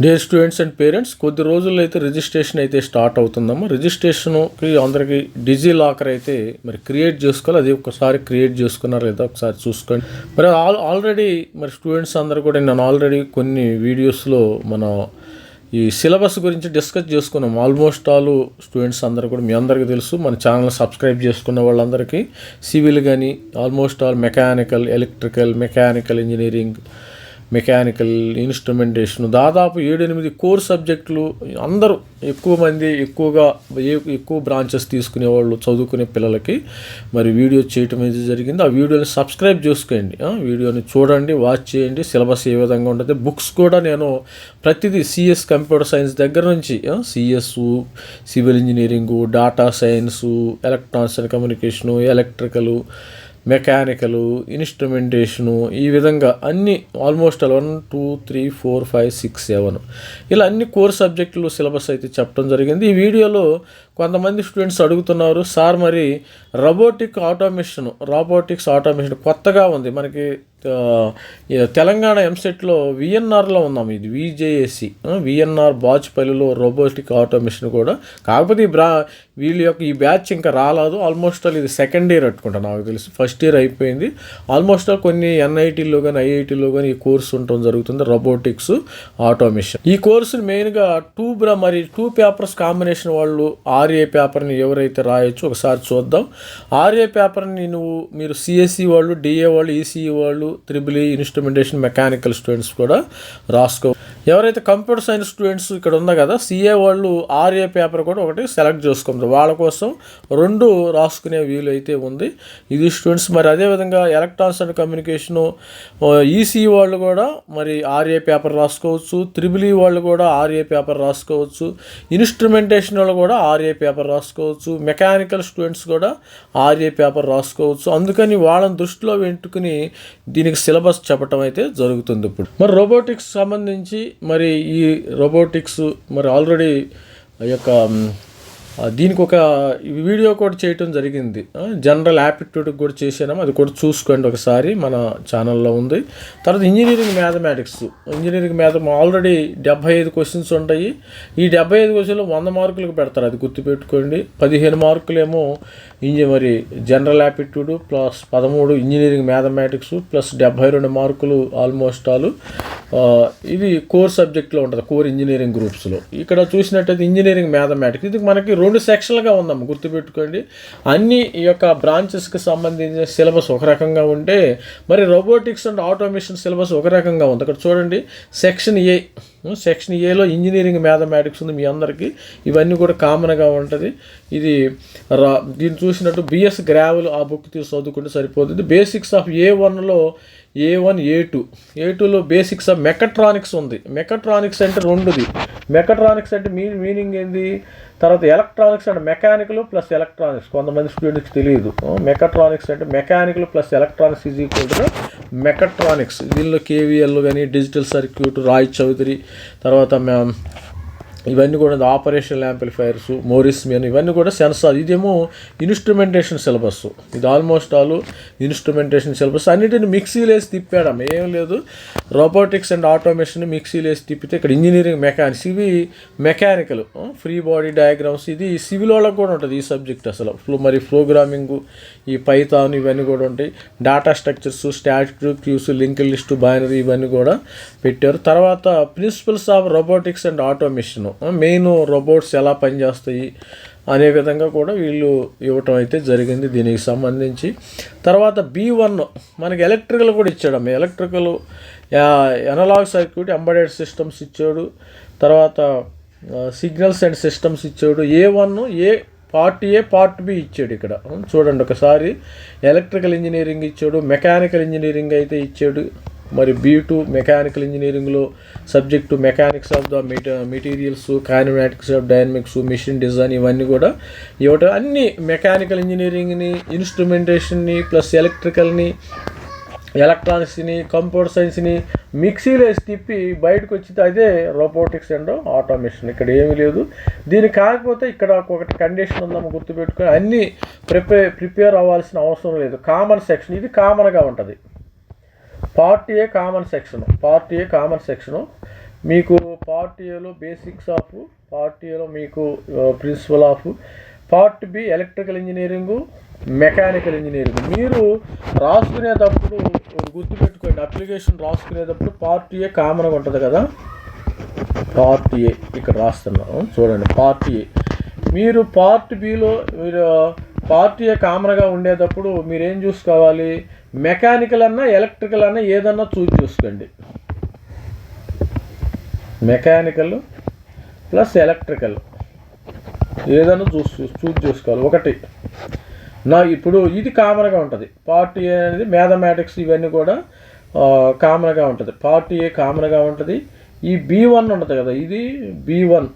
Dear students and parents, కొద్ది రోజుల్లో అయితే రిజిస్ట్రేషన్ అయితే స్టార్ట్ అవుతుందమ్మా. రిజిస్ట్రేషన్కి అందరికీ డిజీ లాకర్ అయితే మరి క్రియేట్ చేసుకోవాలి. అది ఒకసారి క్రియేట్ చేసుకున్నారో లేదో ఒకసారి చూసుకోండి. మరి ఆల్రెడీ మరి స్టూడెంట్స్ అందరూ కూడా నేను ఆల్రెడీ కొన్ని వీడియోస్లో మనం ఈ సిలబస్ గురించి డిస్కస్ చేసుకున్నాం. ఆల్మోస్ట్ ఆల్ స్టూడెంట్స్ అందరూ కూడా మీ అందరికీ తెలుసు. మన ఛానల్ సబ్స్క్రైబ్ చేసుకున్న వాళ్ళందరికీ సివిల్ కానీ almost all mechanical, electrical, mechanical engineering, mechanical instrumentation దాదాపు 7-8 కోర్ సబ్జెక్టులు అందరూ ఎక్కువ బ్రాంచెస్ తీసుకునేవాళ్ళు చదువుకునే పిల్లలకి మరి వీడియో చేయటం అనేది జరిగింది. ఆ వీడియోని సబ్స్క్రైబ్ చేసుకోండి, వీడియోని చూడండి, వాచ్ చేయండి. సిలబస్ ఏ విధంగా ఉంటుంది, బుక్స్ కూడా నేను ప్రతిదీ సిఎస్ కంప్యూటర్ సైన్స్ దగ్గర నుంచి CS, civil engineering, data science, electronics and communication, electrical, mechanical, instrumentation, ఈ విధంగా అన్ని ఆల్మోస్ట్ 1, 2, 3, 4, 5, 6, 7 ఇలా అన్ని కోర్ సబ్జెక్టులు సిలబస్ అయితే చెప్పడం జరిగింది. ఈ వీడియోలో కొంతమంది స్టూడెంట్స్ అడుగుతున్నారు, సార్ మరి రోబోటిక్స్ ఆటోమేషన్ కొత్తగా ఉంది మనకి తెలంగాణ ఎంసెట్లో విఎన్ఆర్లో ఉన్నాం. ఇది విజేఏసి విఎన్ఆర్ బాచ్పల్లిలో రోబోటిక్ ఆటోమేషన్ కూడా. కాకపోతే ఈ బ్యాచ్ ఇంకా రాలేదు. ఆల్మోస్ట్ ఆల్ ఇది సెకండ్ ఇయర్ అనుకుంటా, నాకు తెలిసి ఫస్ట్ ఇయర్ అయిపోయింది. ఆల్మోస్ట్ ఆల్ కొన్ని ఎన్ఐటీలో కానీ ఐఐటీలో కానీ ఈ కోర్సు ఉండటం జరుగుతుంది, రోబోటిక్స్ ఆటోమేషన్. ఈ కోర్సుని మెయిన్గా 2 పేపర్స్ కాంబినేషన్ వాళ్ళు ఆర్ఏ పేపర్ని ఎవరైతే రాయొచ్చు ఒకసారి చూద్దాం. ఆర్ఏ పేపర్ని మీరు సిఎస్సి వాళ్ళు, డిఏ వాళ్ళు, ఈసీఈ వాళ్ళు, త్రిబుల్ ఇన్స్ట్రుమెంటేషన్, మెకానికల్ స్టూడెంట్స్ కూడా రాసుకో. ఎవరైతే కంప్యూటర్ సైన్స్ స్టూడెంట్స్ ఇక్కడ ఉందా కదా, సిఏ వాళ్ళు ఆర్ఏ పేపర్ కూడా ఒకటి సెలెక్ట్ చేసుకుంటారు. వాళ్ళ కోసం 2 రాసుకునే వీలు అయితే ఉంది. ఇది స్టూడెంట్స్. మరి అదేవిధంగా ఎలక్ట్రానిక్స్ అండ్ కమ్యూనికేషను ఈసీఈ వాళ్ళు కూడా మరి ఆర్ఏ పేపర్ రాసుకోవచ్చు, త్రిబుల్ వాళ్ళు కూడా ఆర్ఏ పేపర్ రాసుకోవచ్చు, ఇన్స్ట్రుమెంటేషన్ వాళ్ళు కూడా ఆర్ఏ పేపర్ రాసుకోవచ్చు, మెకానికల్ స్టూడెంట్స్ కూడా ఆర్ఏ పేపర్ రాసుకోవచ్చు. అందుకని వాళ్ళని దృష్టిలో పెట్టుకుని దీనికి సిలబస్ చెప్పడం అయితే జరుగుతుంది. ఇప్పుడు మరి రోబోటిక్స్ సంబంధించి మరి ఈ రోబోటిక్స్ మరి ఆల్రెడీ యొక్క దీనికి ఒక వీడియో కూడా చేయటం జరిగింది. జనరల్ యాప్టిట్యూడ్కి కూడా చేసాము, అది కూడా చూసుకోండి ఒకసారి, మన ఛానల్లో ఉంది. తర్వాత ఇంజనీరింగ్ మ్యాథమెటిక్స్ ఆల్రెడీ 75 క్వశ్చన్స్ ఉంటాయి. ఈ 75 క్వశ్చన్లు 100 మార్కులకు పెడతారు, అది గుర్తుపెట్టుకోండి. 15 మార్కులేమో మరి general aptitude plus 13 engineering mathematics plus 72 మార్కులు ఆల్మోస్ట్ ఆల్ ఇది కోర్ సబ్జెక్ట్లో ఉంటుంది, కోర్ ఇంజనీరింగ్ గ్రూప్స్లో. ఇక్కడ చూసినట్టయితే ఇంజనీరింగ్ మ్యాథమెటిక్స్ ఇది మనకి 2 సెక్షన్లుగా ఉందాము, గుర్తుపెట్టుకోండి. అన్ని ఈ యొక్క బ్రాంచెస్కి సంబంధించిన సిలబస్ ఒక రకంగా ఉంటే మరి రోబోటిక్స్ అండ్ ఆటోమేషన్ సిలబస్ ఒక రకంగా ఉంది. అక్కడ చూడండి, సెక్షన్ ఏలో ఇంజనీరింగ్ మ్యాథమెటిక్స్ ఉంది మీ అందరికీ. ఇవన్నీ కూడా కామన్గా ఉంటుంది. ఇది దీన్ని చూసినట్టు బిఎస్ గ్రావెల్ ఆ బుక్ తీసి చదువుకుంటే సరిపోతుంది. బేసిక్స్ ఆఫ్ A1లో A1, A2లో బేసిక్స్ ఆఫ్ మెకట్రానిక్స్ ఉంది. మెకట్రానిక్స్ అంటే 2ది. మెకట్రానిక్స్ అంటే మీనింగ్ ఏంది, తర్వాత ఎలక్ట్రానిక్స్ అంటే మెకానికల్ ప్లస్ ఎలక్ట్రానిక్స్. కొంతమంది స్టూడెంట్స్కి తెలియదు. మెకట్రానిక్స్ అంటే mechanical plus electronics is equal to mechatronics. దీనిలో కేవీఎల్ కానీ, డిజిటల్ సర్క్యూట్, రాయ్ చౌదరి, తర్వాత ఇవన్నీ కూడా ఆపరేషనల్ యాంప్లిఫైర్స్, మోరిస్మియన్, ఇవన్నీ కూడా సెన్సార్. ఇదేమో ఇన్స్ట్రుమెంటేషన్ సిలబస్. ఇది ఆల్మోస్ట్ ఆల్ ఇన్స్ట్రుమెంటేషన్ సిలబస్. అన్నిటిని మిక్సీలు వేసి తిప్పాడం ఏం లేదు. రోబోటిక్స్ అండ్ ఆటోమేషన్ మిక్సీలు వేసి తిప్పితే ఇక్కడ ఇంజనీరింగ్ మెకానిక్స్, ఇవి మెకానికల్, ఫ్రీ బాడీ డయాగ్రామ్స్. ఇది సివిల్ వాళ్ళకి కూడా ఉంటుంది ఈ సబ్జెక్ట్ అసలు. మరి ప్రోగ్రామింగ్, ఈ పైథాన్ ఇవన్నీ కూడా ఉంటాయి. Data structures, static queues, linked list, binary ఇవన్నీ కూడా పెట్టారు. తర్వాత principles of robotics and automation, main robots ఎలా పనిచేస్తాయి అనే విధంగా కూడా వీళ్ళు ఇవ్వటం అయితే జరిగింది దీనికి సంబంధించి. తర్వాత B1 మనకి ఎలక్ట్రికల్ కూడా ఇచ్చాడు. Electrical, analogue circuit, embedded systems ఇచ్చాడు. తర్వాత సిగ్నల్స్ అండ్ సిస్టమ్స్ ఇచ్చాడు. A1, part A, part B ఇచ్చాడు. ఇక్కడ చూడండి ఒకసారి. ఎలక్ట్రికల్ ఇంజనీరింగ్ ఇచ్చాడు, మెకానికల్ ఇంజనీరింగ్ అయితే ఇచ్చాడు. మరి B2 మెకానికల్ ఇంజనీరింగ్లో subject mechanics of the materials, kinematics of dynamics, machine design ఇవన్నీ కూడా ఇవ్వటం. అన్ని మెకానికల్ ఇంజనీరింగ్ని, ఇన్స్ట్రుమెంటేషన్ని ప్లస్ ఎలక్ట్రికల్ని, ఎలక్ట్రానిక్స్ని, కంప్యూటర్ సైన్స్ని మిక్సీలో వేసి తిప్పి బయటకు వచ్చితే అదే రోబోటిక్స్ అండ్ ఆటోమేషన్. ఇక్కడ ఏమీ లేదు. దీనికి కాకపోతే ఇక్కడ ఒకటి కండిషన్ ఉందాము గుర్తుపెట్టుకొని, అన్నీ ప్రిపేర్ అవ్వాల్సిన అవసరం లేదు. కామన్ సెక్షన్ ఇది కామన్గా ఉంటుంది. పార్ట్ ఏ కామన్ సెక్షను మీకు పార్ట్ ఏలో బేసిక్స్ ఆఫ్, పార్ట్ ఏలో మీకు principle of, part B electrical engineering, mechanical engineering. మీరు రాసుకునేటప్పుడు గుర్తుపెట్టుకోండి, అప్లికేషన్ రాసుకునేటప్పుడు పార్ట్ ఏ కామన్గా ఉంటుంది కదా, పార్ట్ ఏ ఇక్కడ రాస్తున్నాం చూడండి, పార్ట్ ఏ. మీరు పార్ట్ బిలో పార్ట్ ఏ కామన్గా ఉండేటప్పుడు మీరేం చూసుకోవాలి, మెకానికల్ అన్నా ఎలక్ట్రికల్ అన్నా ఏదన్నా చూజ్ చేసుకోండి. మెకానికల్ ప్లస్ ఎలక్ట్రికల్ ఏదన్నా చూజ్ చేసుకోవాలి ఒకటి. ఇప్పుడు ఇది కామన్గా ఉంటుంది, పార్ట్ ఏ అనేది మ్యాథమెటిక్స్ ఇవన్నీ కూడా కామన్గా ఉంటుంది, పార్ట్ ఏ కామన్గా ఉంటుంది. ఈ B1 ఉంటుంది కదా, ఇది B1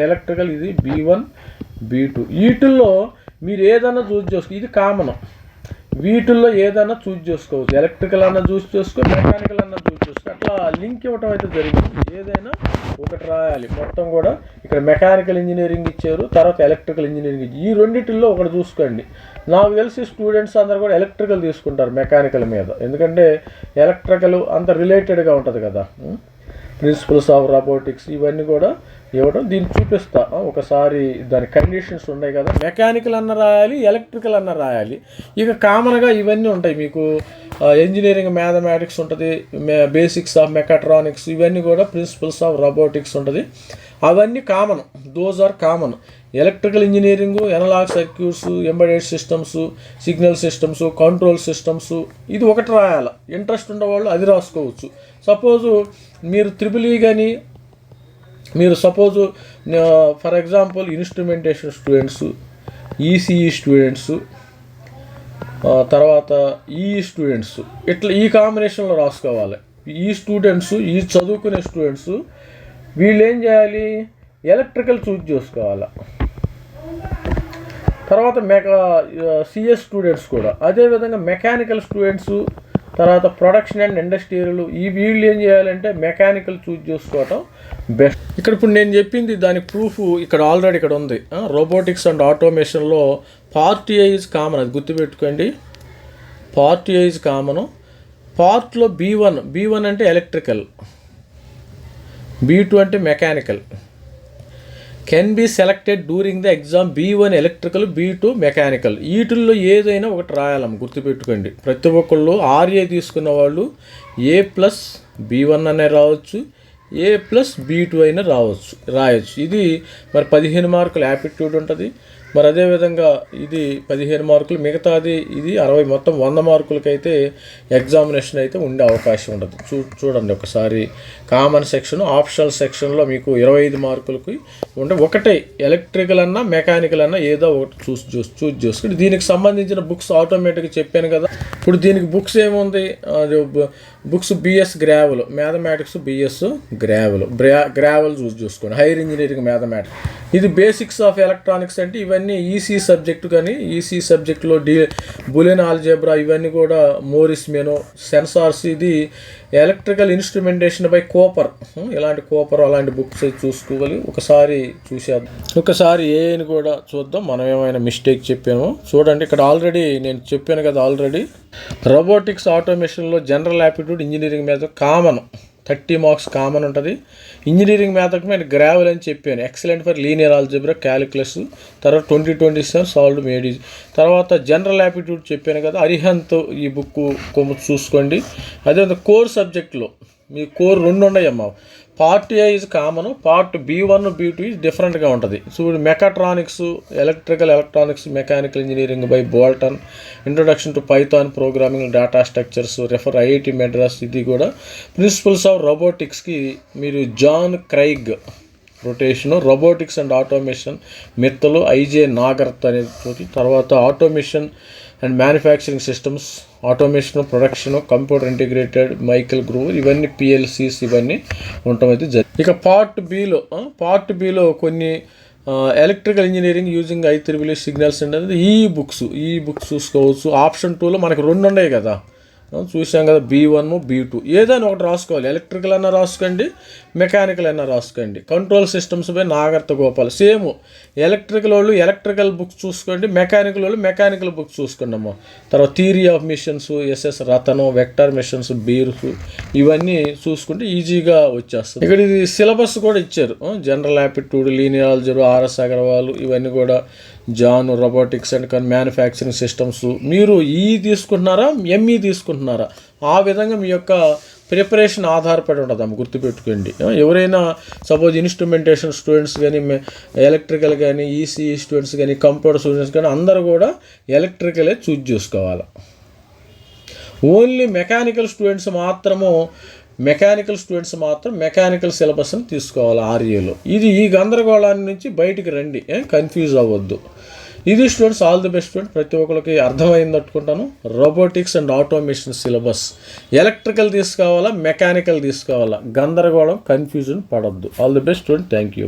ఎలక్ట్రికల్, ఇది B1 B2. వీటిల్లో మీరు ఏదైనా చూజ్ చేసుకో, ఇది కామన్. వీటిల్లో ఏదైనా చూజ్ చేసుకోవచ్చు, ఎలక్ట్రికల్ అన్న చూజ్ చేసుకో, మెకానికల్ అన్న చూజ్ చేసుకో, అట్లా లింక్ ఇవ్వటం అయితే జరిగింది. ఏదైనా ఒకటి రాయాలి మొత్తం కూడా. ఇక్కడ మెకానికల్ ఇంజనీరింగ్ ఇచ్చారు, తర్వాత ఎలక్ట్రికల్ ఇంజనీరింగ్ ఇచ్చారు, ఈ రెండింటిల్లో ఒకటి చూసుకోండి. నాకు తెలిసి స్టూడెంట్స్ అందరూ కూడా ఎలక్ట్రికల్ తీసుకుంటారు మెకానికల్ మీద, ఎందుకంటే ఎలక్ట్రికల్ అంత రిలేటెడ్గా ఉంటుంది కదా. ప్రిన్సిపల్స్ ఆఫ్ రోబోటిక్స్ ఇవన్నీ కూడా ఇవ్వడం, దీన్ని చూపిస్తా ఒకసారి. దాని కండిషన్స్ ఉన్నాయి కదా, మెకానికల్ అన్న రాయాలి, ఎలక్ట్రికల్ అన్న రాయాలి. ఇక కామన్గా ఇవన్నీ ఉంటాయి మీకు, ఇంజనీరింగ్ మ్యాథమెటిక్స్ ఉంటుంది, బేసిక్స్ ఆఫ్ మెకాట్రానిక్స్ ఇవన్నీ కూడా, ప్రిన్సిపల్స్ ఆఫ్ రోబోటిక్స్ ఉంటుంది, అవన్నీ common, those are common. Electrical engineering analogue circuits, embedded systems, signal systems, control systems, ఇది ఒకటి రాయాలి. ఇంట్రెస్ట్ ఉన్నవాళ్ళు అది రాసుకోవచ్చు. సపోజు మీరు త్రిబుల్ ఈ కానీ, మీరు suppose for example instrumentation students, ECE students, తర్వాత ఈ స్టూడెంట్స్, ఇట్లా ఈ కాంబినేషన్లో రాసుకోవాలి. ఈ స్టూడెంట్స్, ఈ చదువుకునే స్టూడెంట్స్ వీళ్ళు ఏం చేయాలి, ఎలక్ట్రికల్ చూజ్ చేసుకోవాలి. తర్వాత సిఎస్ స్టూడెంట్స్ కూడా అదేవిధంగా మెకానికల్ స్టూడెంట్స్, తర్వాత ప్రొడక్షన్ అండ్ ఇండస్ట్రియల్, ఈ వీళ్ళు ఏం చేయాలంటే మెకానికల్ చూజ్ చేసుకోవటం బెస్ట్. ఇక్కడ ఇప్పుడు నేను చెప్పింది దాని ప్రూఫ్ ఇక్కడ ఆల్రెడీ ఇక్కడ ఉంది. రోబోటిక్స్ అండ్ ఆటోమేషన్లో పార్ట్ ఏ ఈజ్ కామన్, అది గుర్తుపెట్టుకోండి. Part A is common. పార్ట్లో B1 అంటే ఎలక్ట్రికల్, B2 అంటే mechanical. Can be selected during the exam B1 electrical, B2 mechanical. వీటిల్లో ఏదైనా ఒకటి రాయాలమ్మ, గుర్తుపెట్టుకోండి. ప్రతి ఒక్కళ్ళు RA తీసుకున్న వాళ్ళు A+B1 అనే రావచ్చు, A+B2 అయినా రాయొచ్చు. ఇది మరి 15 మార్కులు యాప్టిట్యూడ్ ఉంటుంది. మరి అదేవిధంగా ఇది 15 మార్కులు, మిగతాది ఇది 60, మొత్తం 100 మార్కులకైతే ఎగ్జామినేషన్ అయితే ఉండే అవకాశం ఉంటుంది. చూడండి ఒకసారి. కామన్ సెక్షన్, ఆప్షనల్ సెక్షన్లో మీకు 25 మార్కులకి ఉంటే ఒకటే ఎలక్ట్రికల్ అన్నా మెకానికల్ అన్నా ఏదో ఒకటి చూస్ చేసుకుని. దీనికి సంబంధించిన బుక్స్ ఆటోమేటిక్గా చెప్పాను కదా. ఇప్పుడు దీనికి బుక్స్ ఏముంది, books BS Grewal, mathematics BS Grewal choose చేసుకోండి. హైయర్ ఇంజనీరింగ్ మ్యాథమెటిక్స్, ఇది బేసిక్స్ ఆఫ్ ఎలక్ట్రానిక్స్ అంటే ఇవన్నీ ఈసీ సబ్జెక్టు. కానీ ఈసీ సబ్జెక్టులో బులియన్ ఆల్జెబ్రా ఇవన్నీ కూడా, మోరిస్ మెనో, సెన్సార్స్, ఇది ఎలక్ట్రికల్ ఇన్స్ట్రుమెంటేషన్ బై కోపర్, ఇలాంటి కోపర్ అలాంటి బుక్స్ చూసుకోవాలి. ఒకసారి ఏని కూడా చూద్దాం, మనం ఏమైనా మిస్టేక్ చెప్పామో చూడండి. ఇక్కడ ఆల్రెడీ నేను చెప్పాను కదా, ఆల్రెడీ రోబోటిక్స్ ఆటోమేషన్లో జనరల్ యాప్టిట్యూడ్ ఇంజనీరింగ్ మీద కామన్ 30 మార్క్స్ కామన్ ఉంటుంది. ఇంజనీరింగ్ మ్యాథ్కి నేను గ్రావెల్ అని చెప్పాను, excellent for linear algebra, calculus. తర్వాత 2027 సాల్వ్డ్ మేడీస్. తర్వాత జనరల్ యాప్టిట్యూడ్ చెప్పాను కదా, అరిహంత్ ఈ బుక్ చూసుకోండి. అదేవిధంగా కోర్ సబ్జెక్ట్లో మీ కోర్ 2 ఉన్నాయమ్మా. Part A is common, part B1 B2 is డిఫరెంట్గా ఉంటుంది. So mechatronics, electronics, mechanical engineering by Bolton, introduction to Python programming, data structures, refer IIT Madras. ఇది కూడా ప్రిన్సిపల్స్ ఆఫ్ రోబోటిక్స్కి మీరు John Craig rotation, robotics and automation మెత్తలు, IJ Nagrath అనేది. తర్వాత automation and manufacturing systems, automation, production, computer integrated, Mikell Groover, ఇవన్నీ PLCs ఇవన్నీ ఉండటం అయితే జరిగింది. ఇక పార్ట్ బిలో కొన్ని electrical engineering using IEEE signals అనేది ఈ బుక్స్ చూసుకోవచ్చు. ఆప్షన్ 2లో మనకు 2 ఉన్నాయి కదా, చూసాం కదా, B1 B2 ఏదైనా ఒకటి రాసుకోవాలి. ఎలక్ట్రికల్ అయినా రాసుకోండి, మెకానికల్ అయినా రాసుకోండి. Control systems by Nagrath Gopal same. Electrical వాళ్ళు ఎలక్ట్రికల్ బుక్స్ చూసుకోండి, మెకానికల్ వాళ్ళు మెకానికల్ బుక్స్ చూసుకోండి అమ్మ. తర్వాత theory of machines, SS Rattan, vector machines, Beers, ఇవన్నీ చూసుకుంటే ఈజీగా వచ్చేస్తుంది. ఇక్కడ ఇది సిలబస్ కూడా ఇచ్చారు. General aptitude, linear algebra, RS Agarwal, ఇవన్నీ కూడా John, robotics and manufacturing systems. మీరు తీసుకుంటున్నారా, ME తీసుకుంటున్నారా, ఆ విధంగా మీ యొక్క ప్రిపరేషన్ ఆధారపడి ఉంటుంది అమ్మ, గుర్తుపెట్టుకోండి. ఎవరైనా సపోజ్ ఇన్స్ట్రుమెంటేషన్ స్టూడెంట్స్ కానీ, ఎలక్ట్రికల్ కానీ, ECE స్టూడెంట్స్ కానీ, కంప్యూటర్ స్టూడెంట్స్ కానీ అందరూ కూడా ఎలక్ట్రికలే చూజ్ చేసుకోవాలి. ఓన్లీ మెకానికల్ స్టూడెంట్స్ మాత్రం మెకానికల్ సిలబస్ని తీసుకోవాలి RAలో. ఇది ఈ గందరగోళాన్ని నుంచి బయటికి రండి, కన్ఫ్యూజ్ అవ్వద్దు. ఇది students, all the best student. ప్రతి ఒక్కరికి అర్థమైంది అనుకుంటాను. Robotics and automation syllabus electrical తీసుకోవాలా, మెకానికల్ తీసుకోవాలా, గందరగోళం, కన్ఫ్యూజన్ పడద్దు. All the best student. Thank you.